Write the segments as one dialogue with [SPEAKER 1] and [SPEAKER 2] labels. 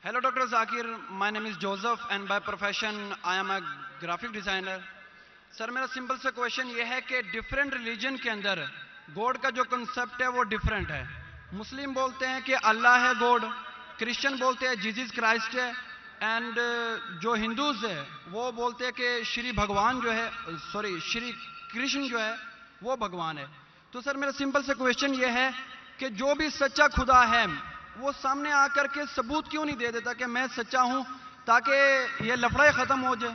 [SPEAKER 1] Hello, Dr. Zakir. My name is Joseph, and by profession, I am a graphic designer. Sir मेरा simple सा question ये है कि different religion के अंदर गॉड का जो कंसेप्ट है वो डिफरेंट है. मुस्लिम बोलते हैं कि अल्लाह है गॉड, क्रिश्चियन बोलते हैं जीसस क्राइस्ट है, एंड जो हिंदूज है वो बोलते हैं कि श्री भगवान जो है, श्री कृष्ण जो है वो भगवान है. तो सर मेरा सिंपल सा क्वेश्चन ये है कि जो भी सच्चा खुदा है वो सामने आकर के सबूत क्यों नहीं दे देता कि मैं सच्चा हूं, ताकि ये लफड़ा खत्म हो जाए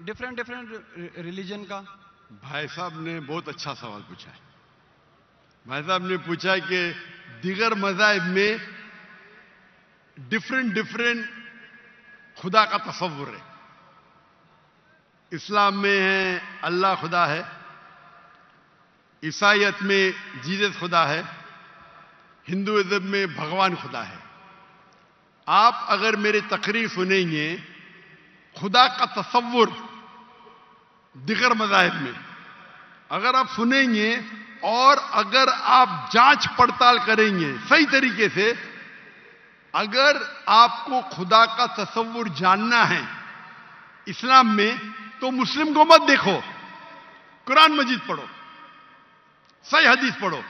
[SPEAKER 1] डिफरेंट रिलीजन का.
[SPEAKER 2] भाई साहब ने बहुत अच्छा सवाल पूछा है. भाई साहब ने पूछा कि दीगर मज़ाहिब में डिफरेंट खुदा का तसव्वुर है. इस्लाम में है अल्लाह खुदा है, ईसाईयत में जीसस खुदा है, हिंदुइज्म में भगवान खुदा है. आप अगर मेरी तकरीर सुनेंगे खुदा का तसव्वुर दिगर मज़ाहिब में अगर आप सुनेंगे और अगर आप जांच पड़ताल करेंगे सही तरीके से, अगर आपको खुदा का तसव्वुर जानना है इस्लाम में तो मुस्लिम को मत देखो, कुरान मजीद पढ़ो, सही हदीस पढ़ो.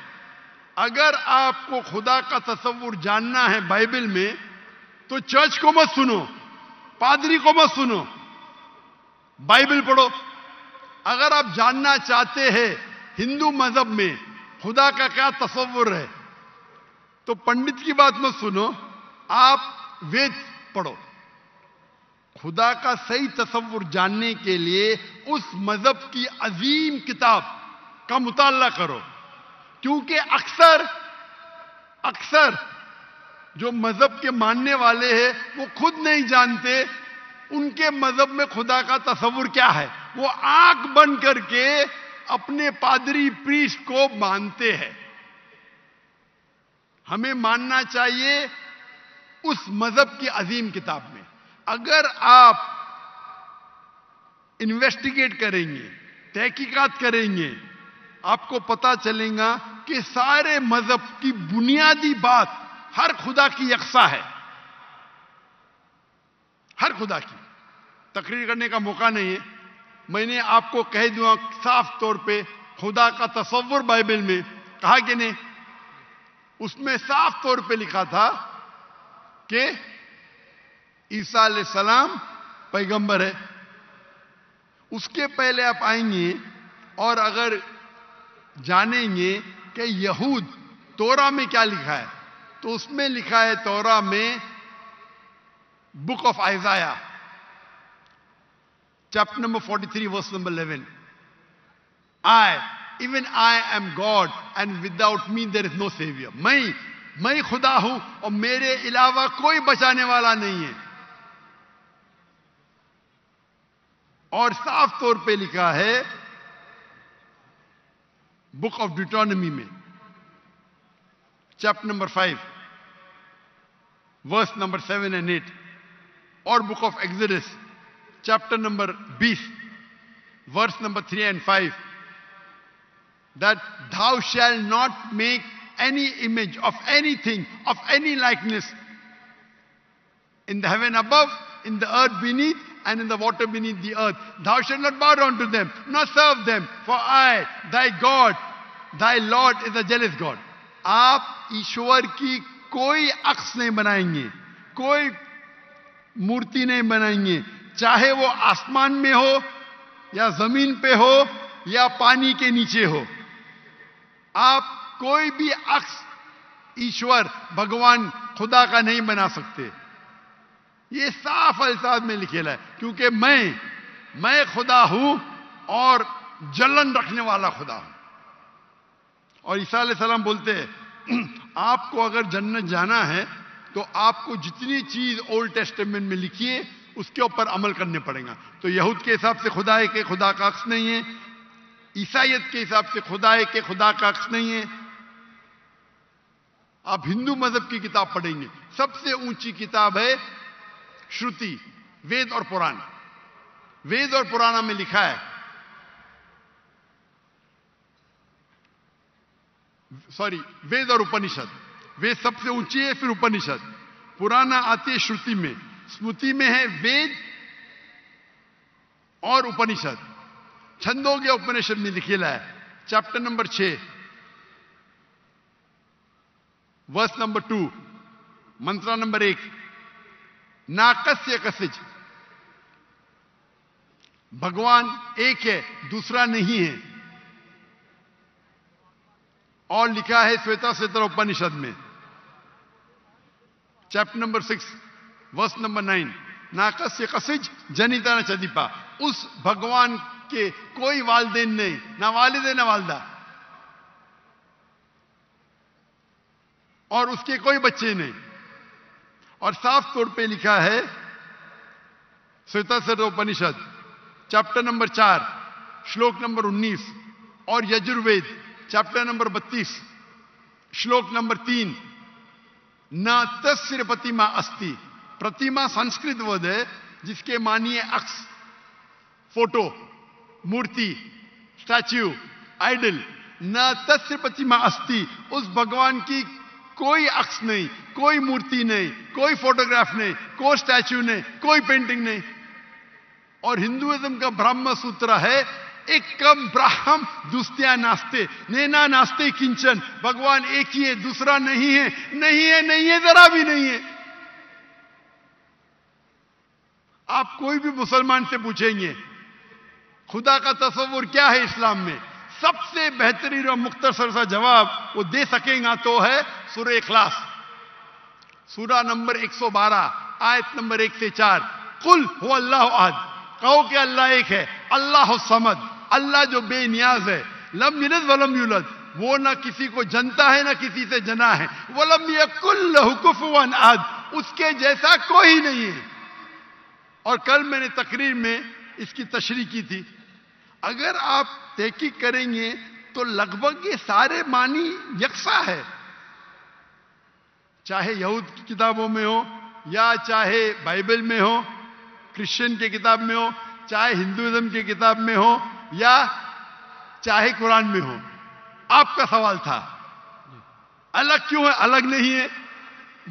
[SPEAKER 2] अगर आपको खुदा का तसव्वुर जानना है बाइबल में तो चर्च को मत सुनो, पादरी को मत सुनो, बाइबल पढ़ो. अगर आप जानना चाहते हैं हिंदू मजहब में खुदा का क्या तसव्वुर है तो पंडित की बात मत सुनो, आप वेद पढ़ो. खुदा का सही तसव्वुर जानने के लिए उस मजहब की अजीम किताब का मुताला करो, क्योंकि अक्सर जो मजहब के मानने वाले हैं वो खुद नहीं जानते उनके मजहब में खुदा का तसव्वुर क्या है. वो आंख बंद करके अपने पादरी प्रीस्ट को मानते हैं. हमें मानना चाहिए उस मजहब की अजीम किताब में. अगर आप इन्वेस्टिगेट करेंगे, तहकीकात करेंगे, आपको पता चलेगा कि सारे मजहब की बुनियादी बात हर खुदा की यकसा है. हर खुदा की तकरीर करने का मौका नहीं है. मैंने आपको कह दूंगा साफ तौर पे खुदा का तसव्वुर बाइबल में कहा कि नहीं, उसमें साफ तौर पे लिखा था कि ईसा अलैहिस्सलाम पैगंबर है. उसके पहले आप आएंगे और अगर जानेंगे कि यहूद तोरा में क्या लिखा है तो उसमें लिखा है तोरा में book of Isaiah chapter number 43 verse number 11, even I am God and without me there is no savior. मैं खुदा हूं और मेरे अलावा कोई बचाने वाला नहीं है. और साफ तौर पे लिखा है बुक ऑफ ड्यूटोनॉमी में chapter number 5 verse number 7 and 8, और book of Exodus chapter number 20 verse number 3 and 5, that thou shalt not make any image of anything, of any likeness in the heaven above, in the earth beneath, and in the water beneath the earth. Thou shalt not bow down to them, nor serve them, for I, thy God, thy Lord is a jealous God. आप ईश्वर की कोई अक्स नहीं बनाएंगे, कोई मूर्ति नहीं बनाएंगे, चाहे वो आसमान में हो या जमीन पे हो या पानी के नीचे हो. आप कोई भी अक्स ईश्वर भगवान खुदा का नहीं बना सकते. ये साफ अल्फाज में लिखेला है, क्योंकि मैं खुदा हूं और जलन रखने वाला खुदा हूं. और ईसा अलैहिस्सलाम बोलते हैं आपको अगर जन्नत जाना है तो आपको जितनी चीज ओल्ड टेस्टामेंट में लिखी है उसके ऊपर अमल करने पड़ेगा. तो यहूद के हिसाब से खुदा है कि खुदा का अक्स नहीं है, ईसाईयत के हिसाब से खुदा है कि खुदा का अक्स नहीं है. आप हिंदू मजहब की किताब पढ़ेंगे, सबसे ऊंची किताब है श्रुति, वेद और पुराण. वेद और पुराण में लिखा है, वेद और उपनिषद, वेद सबसे ऊंची है, फिर उपनिषद. पुराना आती है श्रुति में, स्मृति में है वेद और उपनिषद. छंदोग्य उपनिषद में लिखेला है, चैप्टर नंबर 6 वर्स नंबर 2, मंत्र नंबर 1, नाकस्य कसिज. भगवान एक है, दूसरा नहीं है. और लिखा है श्वेता उपनिषद में, चैप्टर नंबर 6 वर्स नंबर 9, नाकस्य कसिज जनिता न चदीपा. उस भगवान के कोई वालदेन नहीं, ना वालिदे ना वालदा, और उसके कोई बच्चे नहीं. और साफ तौर पे लिखा है श्वेता उपनिषद चैप्टर नंबर 4 श्लोक नंबर 19 और यजुर्वेद चैप्टर नंबर 32 श्लोक नंबर 3, न तस्य प्रतिमा अस्ति. प्रतिमा संस्कृत वर्ड है जिसके मानिए अक्स, फोटो, मूर्ति, स्टैच्यू, आइडल. न तस्य प्रतिमा अस्ति. उस भगवान की कोई अक्स नहीं, कोई मूर्ति नहीं, कोई फोटोग्राफ नहीं, कोई स्टैच्यू नहीं, कोई पेंटिंग नहीं. और हिंदुइज्म का ब्रह्म सूत्र है, एकम ब्रह्म द्वितीया नास्ते, नैना नास्ते किंचन. भगवान एक ही है, दूसरा नहीं है, नहीं है, नहीं है, जरा भी नहीं है. आप कोई भी मुसलमान से पूछेंगे खुदा का तस्वुर क्या है इस्लाम में, सबसे बेहतरीन और मुख्तसर सा जवाब वो दे सकेगा तो है सूरह इखलास, सूरा नंबर 112 आयत नंबर 1 से 4. कुल हो अल्लाह अहद. कहो कि अल्लाह एक है, अल्लाह समद, अल्लाह जो बेनियाज है. लम यलिद वलम यूलद, वो ना किसी को जनता है ना किसी से जना है. वलम यकुल लहु कुफुवन अहद, उसके जैसा कोई नहीं है. और कल मैंने तकरीर में इसकी तशरीह की थी. अगर आप तहकीक करेंगे तो लगभग ये सारे मानी यकसा है, चाहे यहूद की किताबों में हो या चाहे बाइबल में हो, क्रिश्चियन की किताब में हो, चाहे हिंदुइज्म की किताब में हो या चाहे कुरान में हो. आपका सवाल था अलग क्यों है, अलग नहीं है.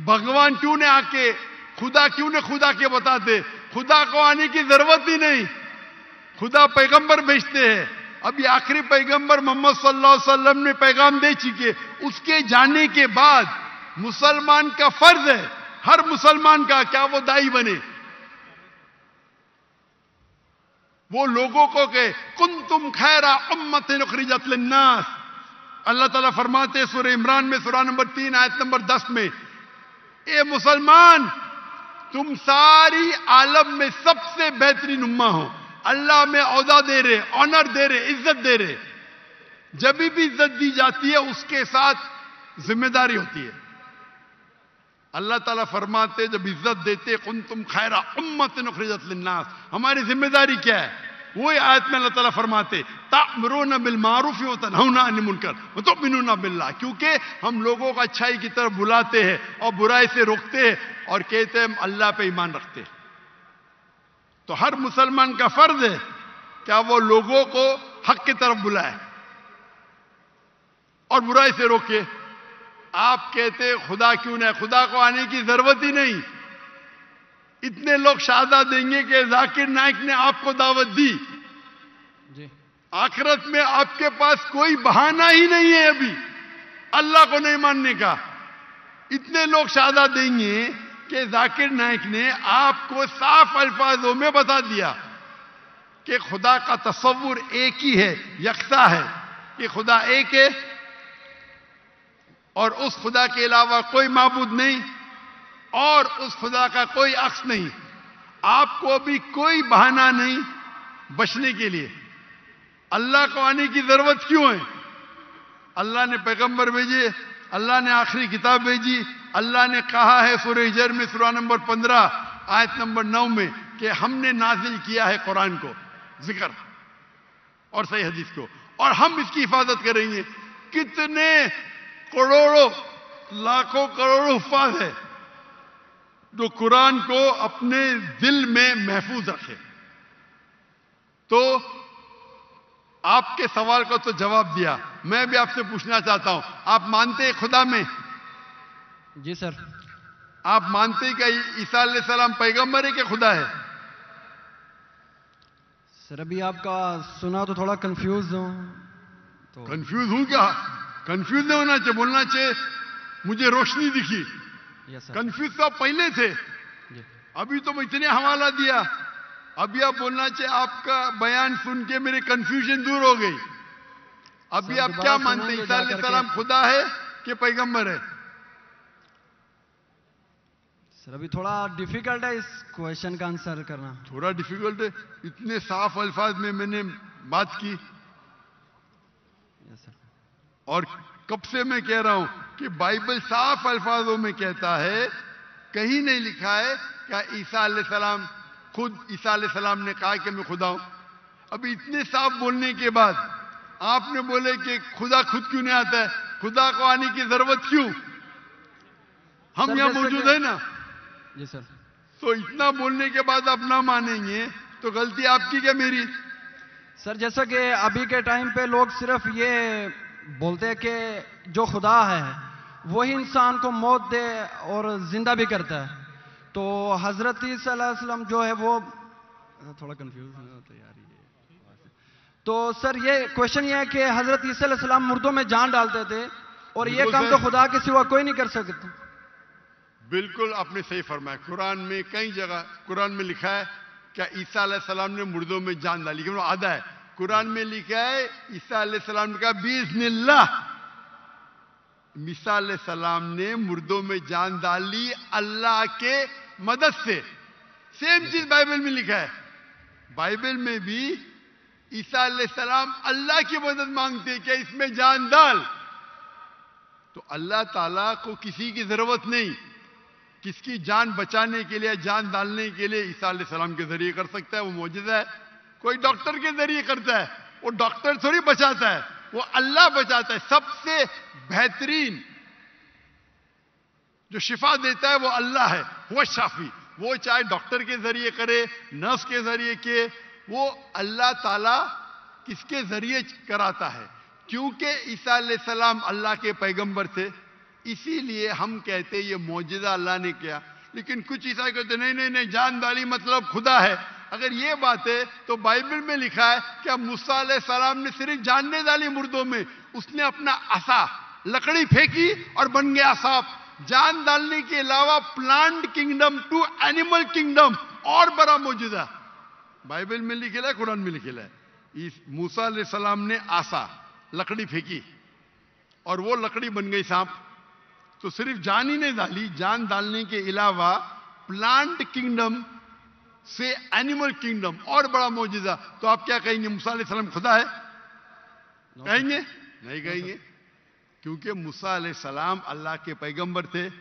[SPEAKER 2] भगवान क्यों ने आके, खुदा क्यों ने खुदा के बताते. खुदा को आने की जरूरत ही नहीं, खुदा पैगंबर भेजते हैं. अभी आखिरी पैगंबर मोहम्मद सल्लल्लाहु अलैहि वसल्लम ने पैगाम दे चुके. उसके जाने के बाद मुसलमान का फर्ज है, हर मुसलमान का, क्या वो दाई बने, वो लोगों को कहे कुंतुम खैरा उम्मतिन उखरिजत लिन्नास. अल्लाह ताला फरमाते सूरह इमरान में सूरा नंबर 3 आयत नंबर 10 में, ए मुसलमान तुम सारी आलम में सबसे बेहतरीन उम्मा हो. अल्लाह में औदा दे रहे, ऑनर दे रहे, इज्जत दे रहे. जब भी इज्जत दी जाती है उसके साथ जिम्मेदारी होती है. अल्लाह ताला फरमाते जब इज्जत देते कुंतुम खैरा उम्मतिन उखरिजत लिन्नास, हमारी जिम्मेदारी क्या है. वही आयत में अल्लाह ताला फरमाते तामुरूना बिल मारूफ व तनहौना अनिल मुनकर व तुमिनूना बिल्लाह. क्योंकि हम लोगों को अच्छाई की तरफ बुलाते हैं और बुराई से रोकते हैं और कहते हैं हम अल्लाह पे ईमान रखते हैं. तो हर मुसलमान का फर्ज है क्या वो लोगों को हक की तरफ बुलाए और बुराई से रोके. आप कहते खुदा क्यों नहीं, खुदा को आने की जरूरत ही नहीं. इतने लोग शहादत देंगे कि जाकिर नाइक ने आपको दावत दी जी. आखिरत में आपके पास कोई बहाना ही नहीं है अभी अल्लाह को नहीं मानने का. इतने लोग शहादत देंगे कि जाकिर नाइक ने आपको साफ अल्फाजों में बता दिया कि खुदा का तस्वुर एक ही है, यकसा है, कि खुदा एक है और उस खुदा के अलावा कोई माबूद नहीं और उस खुदा का कोई अक्स नहीं. आपको अभी कोई बहाना नहीं बचने के लिए. अल्लाह को आने की जरूरत क्यों है. अल्लाह ने पैगंबर भेजे, अल्लाह ने आखिरी किताब भेजी. अल्लाह ने कहा है सूरह हिजर में सूरा नंबर 15 आयत नंबर 9 में कि हमने नाजिल किया है कुरान को, जिक्र और सही हदीस को, और हम इसकी हिफाजत करेंगे. कितने करोड़ों लाखों करोड़ों हुफ्फाज है जो कुरान को अपने दिल में महफूज रखे. तो आपके सवाल को तो जवाब दिया. मैं भी आपसे पूछना चाहता हूं, आप मानते हैं खुदा में?
[SPEAKER 1] जी सर.
[SPEAKER 2] आप मानते हैं कि ईसा अलैहिस्सलाम पैगंबर है कि खुदा है?
[SPEAKER 1] सर अभी आपका सुना तो थोड़ा कंफ्यूज हूँ तो।
[SPEAKER 2] कंफ्यूज हूं क्या? कंफ्यूज नहीं होना चाहिए, बोलना चाहिए मुझे रोशनी दिखी।
[SPEAKER 1] Yes sir.
[SPEAKER 2] कंफ्यूज तो आप पहले थे,
[SPEAKER 1] जी
[SPEAKER 2] अभी तो मैं इतने हवाला दिया, अभी आप बोलना चाहिए आपका बयान सुन के मेरे कंफ्यूजन दूर हो गई। अभी
[SPEAKER 1] सर,
[SPEAKER 2] आप
[SPEAKER 1] दोबारा
[SPEAKER 2] क्या मानते हैं,
[SPEAKER 1] सुनाएंगे
[SPEAKER 2] ईसा
[SPEAKER 1] जाकर
[SPEAKER 2] अलैहिस्सलाम
[SPEAKER 1] के?
[SPEAKER 2] खुदा है कि पैगंबर है?
[SPEAKER 1] सर अभी थोड़ा डिफिकल्ट है इस क्वेश्चन का आंसर करना।
[SPEAKER 2] थोड़ा डिफिकल्ट है, इतने साफ अल्फाज में मैंने बात की
[SPEAKER 1] यस सर।
[SPEAKER 2] और कब से मैं कह रहा हूं कि बाइबल साफ अल्फाजों में कहता है, कहीं नहीं लिखा है कि ईसा अलैहिस्सलाम खुद ईसा अलैहिस्सलाम ने कहा कि मैं खुदा हूं। अभी इतने साफ बोलने के बाद आपने बोले कि खुदा खुद क्यों नहीं आता है, खुदा को आने की जरूरत क्यों? हम
[SPEAKER 1] सर,
[SPEAKER 2] यहां
[SPEAKER 1] जैसे
[SPEAKER 2] मौजूद
[SPEAKER 1] कि-
[SPEAKER 2] है ना,
[SPEAKER 1] जी सर।
[SPEAKER 2] तो इतना बोलने के बाद आप ना मानेंगे तो गलती आपकी क्या मेरी?
[SPEAKER 1] सर जैसा कि अभी के टाइम पे लोग सिर्फ ये बोलते हैं कि जो खुदा है वही इंसान को मौत दे और जिंदा भी करता है, तो हजरत ईसा अलैहिस्सलाम जो है वो थोड़ा कंफ्यूज होता है यार ये। तो सर ये क्वेश्चन ये है कि हजरत ईसा अलैहिस्सलाम मुर्दों में जान डालते थे और ये
[SPEAKER 2] बिल्कुल
[SPEAKER 1] काम
[SPEAKER 2] सर।
[SPEAKER 1] तो खुदा के सिवा कोई नहीं कर सकता।
[SPEAKER 2] बिल्कुल आपने सही फरमाया। कुरान में कई जगह कुरान में लिखा है क्या ईसा अलैहिस्सलाम ने मुर्दों में जान डाली, लेकिन वो आधा है। कुरान में लिखा है ईसा अलैहिस्सलाम ने कहा बिस्मिल्लाह, ईसा अलैहिस्सलाम ने मुर्दों में जान डाली अल्लाह के मदद से। सेम चीज बाइबल में लिखा है। बाइबल में भी ईसा अलैहिस्सलाम अल्लाह की मदद मांगते हैं क्या इसमें जान डाल, तो अल्लाह ताला को किसी की जरूरत नहीं, किसकी जान बचाने के लिए जान डालने के लिए ईसा अलैहिस्सलाम के जरिए कर सकता है, वो मौजूदा है। कोई डॉक्टर के जरिए करता है, वो डॉक्टर थोड़ी बचाता है, वो अल्लाह बचाता है। सबसे बेहतरीन जो शिफा देता है वो अल्लाह है, वो शाफी। वो चाहे डॉक्टर के जरिए करे, नर्स के जरिए के, वो अल्लाह ताला किसके जरिए कराता है, क्योंकि ईसा अलैहिस्सलाम अल्लाह के पैगंबर थे, इसीलिए हम कहते ये मौजूदा अल्लाह ने किया। लेकिन कुछ ईसाई कहते नहीं नहीं नहीं, जान डाली मतलब खुदा है। अगर ये बात है तो बाइबल में लिखा है क्या मूसा अलैहिस्सलाम ने सिर्फ जान नहीं डाली मुर्दों में, उसने अपना असा लकड़ी फेंकी और बन गया सांप। जान डालने के अलावा plant kingdom to animal kingdom और बड़ा मौजूदा बाइबल में लिखेला है, कुरान में लिखेला है। इस मूसा अलैहिस्सलाम ने आसा लकड़ी फेंकी और वो लकड़ी बन गई सांप। तो सिर्फ जान ही नहीं डाली, जान डालने के अलावा प्लांट किंगडम से एनिमल किंगडम और बड़ा मौजूदा। तो आप क्या कहेंगे, मूसा अलैहिस्सलाम खुदा है? कहेंगे नहीं कहेंगे, क्योंकि मूसा अलैहिस्सलाम अल्लाह के पैगंबर थे,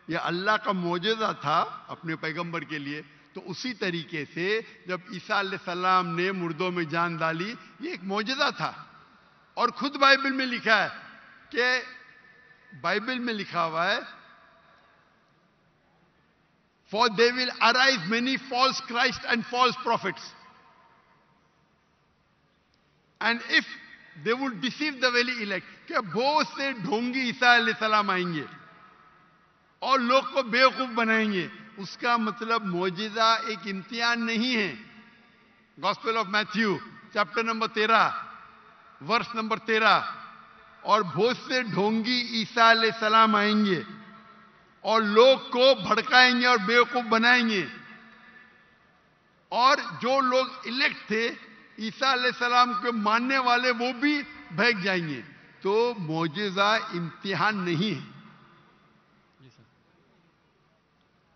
[SPEAKER 2] यह अल्लाह का मौजूदा था अपने पैगंबर के लिए। तो उसी तरीके से जब ईसा अलैहिस्सलाम ने मुर्दों में जान डाली, ये एक मौजूदा था। और खुद बाइबल में लिखा है कि बाइबल में लिखा हुआ है For they will arise many false Christ and false prophets. And if they would deceive the very elect, क्या बहुत से ढोंगी ईसा अलैहिस्सलाम आएंगे और लोग को बेवकूफ बनाएंगे। उसका मतलब मौजूदा एक इम्तिहान नहीं है। Gospel of Matthew chapter number 13 verse number 13, और बहुत से ढोंगी ईसा अलैहिस्सलाम आएंगे और लोग को भड़काएंगे और बेवकूफ बनाएंगे। और जो लोग इलेक्ट थे ईसा अलैहिस्सलाम के मानने वाले, वो भी भाग जाएंगे। तो मौजूदा इम्तिहान नहीं है।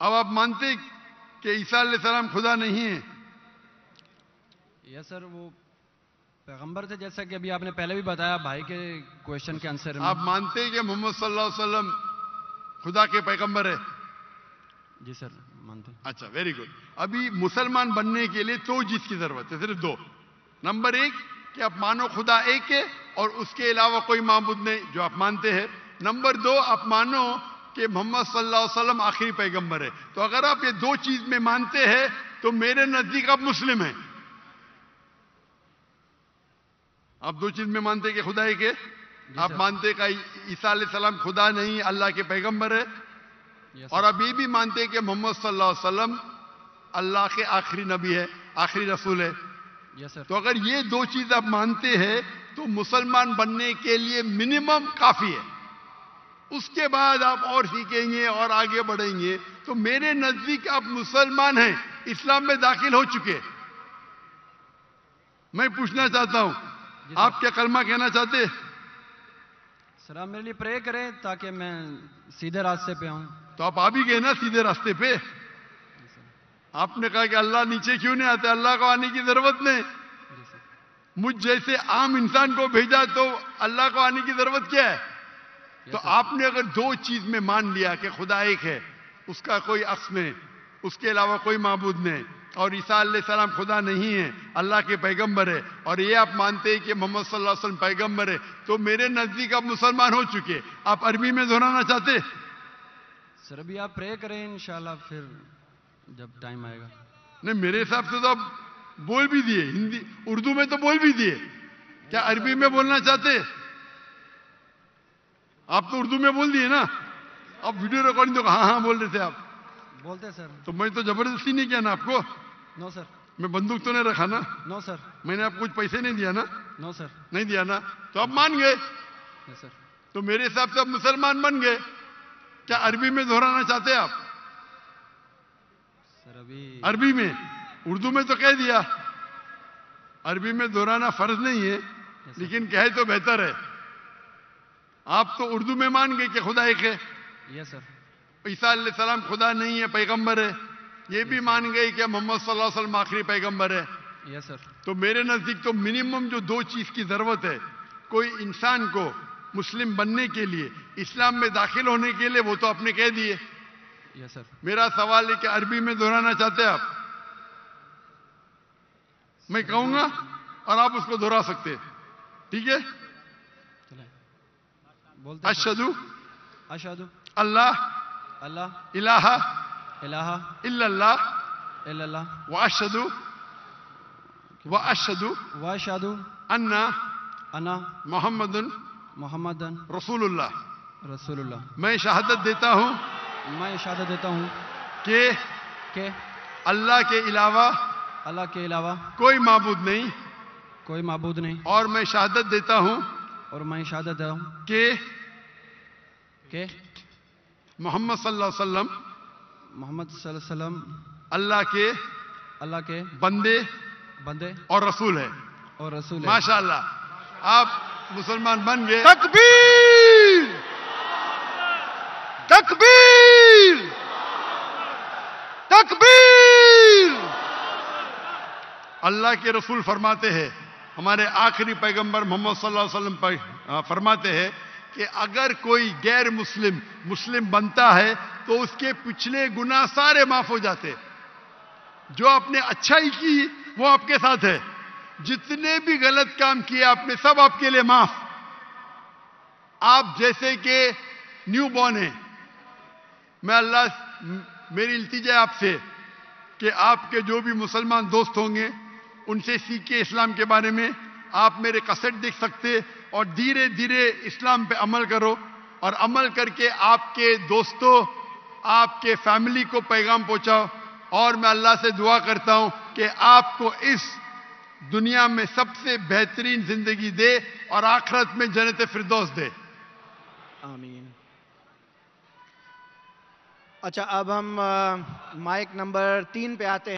[SPEAKER 2] अब आप मानते कि ईसा अलैहिस्सलाम खुदा नहीं है?
[SPEAKER 1] यस सर, वो पैगंबर थे, जैसा कि अभी आपने पहले भी बताया भाई के क्वेश्चन के आंसर में।
[SPEAKER 2] आप मानते हैं कि मोहम्मद सल्लल्लाहु अलैहि वसल्लम खुदा के पैगंबर है?
[SPEAKER 1] जी सर मानते हैं।
[SPEAKER 2] अच्छा, वेरी गुड। अभी मुसलमान बनने के लिए दो चीज की जरूरत है, सिर्फ दो। नंबर एक कि आप मानो खुदा एक है और उसके अलावा कोई माबूद नहीं, जो आप मानते हैं। नंबर दो, आप मानो कि मोहम्मद सल्लल्लाहु अलैहि वसल्लम आखिरी पैगंबर है। तो अगर आप ये दो चीज में मानते हैं तो मेरे नजदीक आप मुस्लिम हैं। आप दो चीज में मानते हैं कि खुदा एक है, आप मानते हैं कि ईसा अलैहिस्सलाम खुदा नहीं अल्लाह के पैगंबर है,
[SPEAKER 1] Yes,
[SPEAKER 2] और
[SPEAKER 1] sir.
[SPEAKER 2] आप ये भी मानते हैं कि मोहम्मद सल्लल्लाहु अलैहि वसल्लम अल्लाह के आखिरी नबी है, आखिरी रसूल है।
[SPEAKER 1] Yes, sir.
[SPEAKER 2] तो अगर ये दो चीज आप मानते हैं तो मुसलमान बनने के लिए मिनिमम काफी है। उसके बाद आप और सीखेंगे और आगे बढ़ेंगे। तो मेरे नजदीक आप मुसलमान हैं, इस्लाम में दाखिल हो चुके। मैं पूछना चाहता हूं,
[SPEAKER 1] जी,
[SPEAKER 2] आप क्या कलमा कहना चाहते हैं?
[SPEAKER 1] सर आप मेरे लिए प्रे करें ताकि मैं सीधे रास्ते पे आऊं।
[SPEAKER 2] तो आप आ भी गए ना सीधे रास्ते पे। आपने कहा कि अल्लाह नीचे क्यों नहीं आते, अल्लाह को आने की जरूरत नहीं।
[SPEAKER 1] जी सर।
[SPEAKER 2] मुझ जैसे आम इंसान को भेजा तो अल्लाह को आने की जरूरत क्या है? तो
[SPEAKER 1] सर।
[SPEAKER 2] आपने अगर दो चीज में मान लिया कि खुदा एक है, उसका कोई अक्स नहीं, उसके अलावा कोई माबूद नहीं, और ईसा अलैहिस्सलाम खुदा नहीं है, अल्लाह के पैगंबर है, और ये आप मानते हैं कि मोहम्मद सल्लल्लाहु अलैहि वसल्लम पैगंबर है, तो मेरे नजदीक आप मुसलमान हो चुके। आप अरबी में दोहराना चाहते?
[SPEAKER 1] सर अभी आप प्रे करें, इंशाल्लाह फिर जब टाइम आएगा।
[SPEAKER 2] नहीं, मेरे हिसाब से तो आप बोल भी दिए, हिंदी उर्दू में तो बोल भी दिए। क्या अरबी में बोलना चाहते? आप तो उर्दू में बोल दिए ना। आप वीडियो रिकॉर्डिंग तो हाँ हाँ बोल रहे थे आप।
[SPEAKER 1] बोलते सर।
[SPEAKER 2] तो मैं तो जबरदस्ती नहीं किया ना आपको।
[SPEAKER 1] No sir.
[SPEAKER 2] मैं बंदूक तो नहीं रखा ना।
[SPEAKER 1] No sir.
[SPEAKER 2] मैंने आपको कुछ पैसे नहीं दिया ना।
[SPEAKER 1] No sir.
[SPEAKER 2] नहीं दिया ना, तो आप मान गए।
[SPEAKER 1] Yes sir.
[SPEAKER 2] तो मेरे हिसाब से आप मुसलमान बन गए। क्या अरबी में दोहराना चाहते हैं आप?
[SPEAKER 1] सर अभी
[SPEAKER 2] अरबी में, उर्दू में तो कह दिया। अरबी में दोहराना फर्ज नहीं है, लेकिन कहे तो बेहतर है। आप तो उर्दू में मान गए कि खुदा एक है।
[SPEAKER 1] Yes sir.
[SPEAKER 2] ईसा अलैहिस्सलाम खुदा नहीं है, पैगंबर है। ये भी मान गए कि मोहम्मद सल्लल्लाहु अलैहि वसल्लम आखिरी पैगंबर है।
[SPEAKER 1] Yes sir.
[SPEAKER 2] तो मेरे नजदीक तो मिनिमम जो दो चीज की जरूरत है कोई इंसान को मुस्लिम बनने के लिए, इस्लाम में दाखिल होने के लिए, वो तो आपने कह दिए।
[SPEAKER 1] Yes sir.
[SPEAKER 2] मेरा सवाल है कि अरबी में दोहराना चाहते हैं आप? मैं कहूंगा और आप उसको दोहरा सकते हैं, ठीक है?
[SPEAKER 1] चले बोलते।
[SPEAKER 2] अशहदु
[SPEAKER 1] अशहदु
[SPEAKER 2] अल्लाह
[SPEAKER 1] अल्लाह
[SPEAKER 2] इलाहा
[SPEAKER 1] इलाहा
[SPEAKER 2] इल्लल्लाह
[SPEAKER 1] इल्लल्लाह
[SPEAKER 2] व अशहदु
[SPEAKER 1] व अशहदु
[SPEAKER 2] अन्ना
[SPEAKER 1] अन्ना
[SPEAKER 2] मोहम्मदुन
[SPEAKER 1] मुहम्मदन
[SPEAKER 2] रसूलुल्लाह।
[SPEAKER 1] रसूलुल्लाह।
[SPEAKER 2] मैं शहादत देता हूं
[SPEAKER 1] मैं शहादत देता हूँ
[SPEAKER 2] कि
[SPEAKER 1] कि
[SPEAKER 2] अल्लाह के अलावा
[SPEAKER 1] अल्लाह के अलावा
[SPEAKER 2] कोई माबूद नहीं,
[SPEAKER 1] कोई माबूद नहीं,
[SPEAKER 2] और मैं शहादत देता हूं
[SPEAKER 1] और मैं शहादत देता हूँ
[SPEAKER 2] कि मोहम्मद सल्लल्लाहु अलैहि वसल्लम
[SPEAKER 1] मोहम्मद सल्लल्लाहु अलैहि वसल्लम
[SPEAKER 2] अल्लाह के
[SPEAKER 1] बंदे
[SPEAKER 2] बंदे और रसूल है।
[SPEAKER 1] और रसूल है।
[SPEAKER 2] माशाअल्लाह, आप मुसलमान बन गए। तकबीर तकबीर तकबीर। अल्लाह के रसूल फरमाते हैं, हमारे आखिरी पैगंबर मोहम्मद सल्लल्लाहु अलैहि वसल्लम फरमाते हैं कि अगर कोई गैर मुस्लिम मुस्लिम बनता है तो उसके पिछले गुनाह सारे माफ हो जाते। जो आपने अच्छाई की वो आपके साथ है, जितने भी गलत काम किए आपने सब आपके लिए माफ। आप जैसे कि न्यू बॉर्न है। मैं अल्लाह, मेरी इल्तिजा आपसे कि आपके जो भी मुसलमान दोस्त होंगे उनसे सीखे इस्लाम के बारे में। आप मेरे कैसेट देख सकते और धीरे धीरे इस्लाम पे अमल करो, और अमल करके आपके दोस्तों, आपके फैमिली को पैगाम पहुंचाओ। और मैं अल्लाह से दुआ करता हूं कि आपको इस दुनिया में सबसे बेहतरीन जिंदगी दे और आखिरत में जन्नत फिरदौस दे।
[SPEAKER 3] आमीन। अच्छा, अब हम माइक नंबर 3 पे आते हैं।